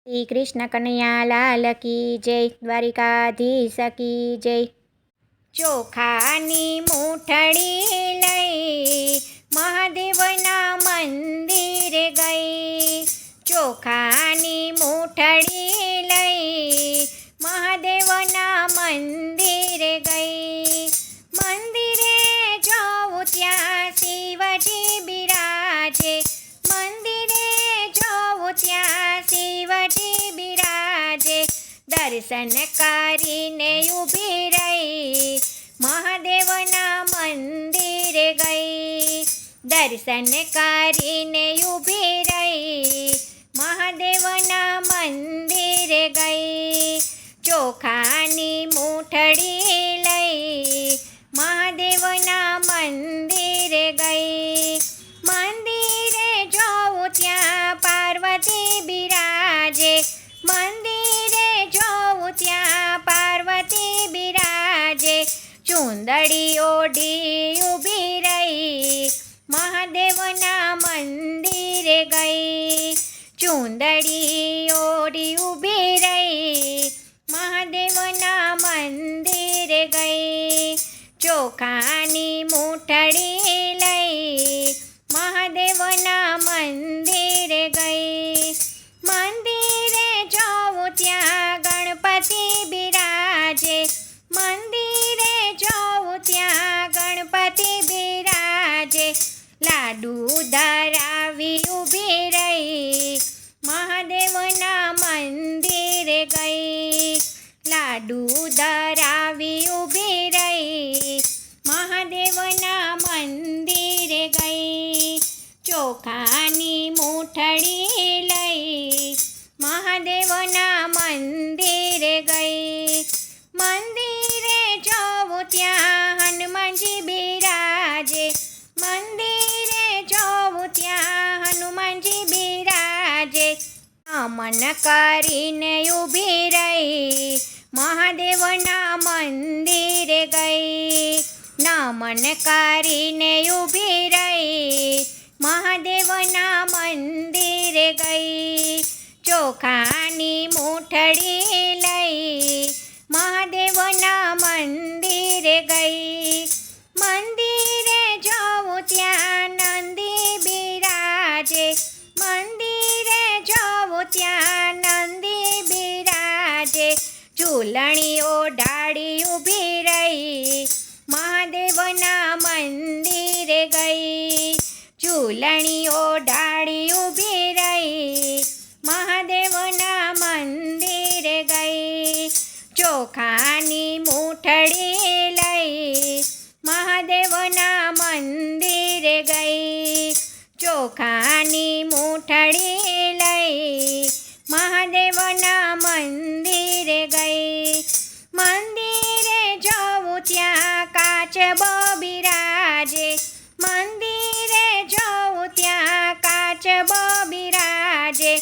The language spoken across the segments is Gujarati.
શ્રી કૃષ્ણ કનૈયા લાલ કી જય, દ્વારિકાધીશ કી જય। ચોખાની મૂઠડી લઈ મહાદેવના મંદિરે ગઈ। ચોખાની મૂઠડી લઈ મહાદેવના મંદિરે ગઈ। મંદિરે જોઉં ત્યાં શિવજી બિરાજે। મંદિરે જોઉં ત્યાં શિવજી બિરાજે। દર્શન કરીને ઊભી રહી મહાદેવના મંદિરે ગઈ। દર્શન કરીને ઊભી રહી મહાદેવના મંદિરે ગઈ। ચોખાની મૂઠડી લઈ મહાદેવના મંદિરે ગઈ। મંદિરે જોઉં ત્યાં પાર્વતી બિરાજે। મંદિરે જોઉં ત્યાં પાર્વતી બિરાજે। ચૂંદડી ઓઢી ઊભી રહી મહાદેવના મંદિરે ગઈ। ચૂંદડી ઓઢી ઊભી રહી મહાદેવના મંદિરે ગઈ। ચોખાની મૂઠડી લઈ મહાદેવના મંદિરે ગઈ। મંદિરે જોઉં ત્યાં ગણપતિ બિરાજે। મંદિરે જોઉં ત્યાં ગણપતિ બિરાજે। લાડુ ધરાવી ઊભી રહી મહાદેવના મંદિરે ગઈ। લાડુ ધરાવી ઊભી રહી મહાદેવના મંદિરે ગઈ। ચોખાની મૂઠડી લઈ મહાદેવના મંદિરે ગઈ। મંદિરે જોઉં ત્યાં હનુમાનજી બિરાજે। મંદિરે જોઉં ત્યાં હનુમાનજી બિરાજે। નમન કરીને ઊભી રહી મહાદેવના મંદિરે ગઈ। નમન કરીને ઊભી રહી મહાદેવના મંદિરે ગઈ। ચોખાની મૂઠડી લઈ મહાદેવના મંદિરે ગઈ। મંદિરે જોઉં ત્યાં નંદી બિરાજે। મંદિરે જોઉં ત્યાં નંદી બિરાજે। ઝૂલણી ઓઢાડી ઊભી રહી મહાદેવના મંદિરે ગઈ। ઝૂલણી ઓઢાડી ઊભી રહી મહાદેવના મંદિરે ગઈ। ચોખાની મૂઠડી લઈ મહાદેવના મંદિરે ગઈ। ચોખાની મૂઠડી લઈ મહાદેવના મંદિરે ગઈ। મંદિરે જોઉં ત્યાં કાચબો બિરાજે। મંદિરે જોઉં ત્યાં કાચબો બિરાજે।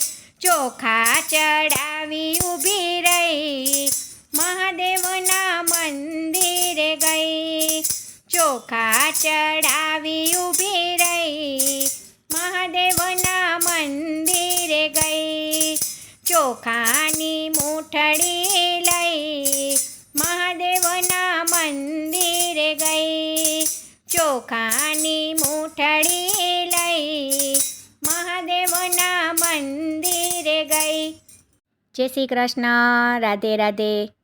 ચોખા ચડાવી ઊભી રહી મહાદેવના મંદિરે ગઈ। ચોખા ચડાવી ઊભી રહી મહાદેવના મંદિરે ગઈ। ચોખાની મૂઠડી લઈ મહાદેવના મંદિરે ગઈ। ચોખાની મૂઠડી લઈ મહાદેવના મંદિરે ગઈ। જય શ્રી કૃષ્ણ, રાધે રાધે।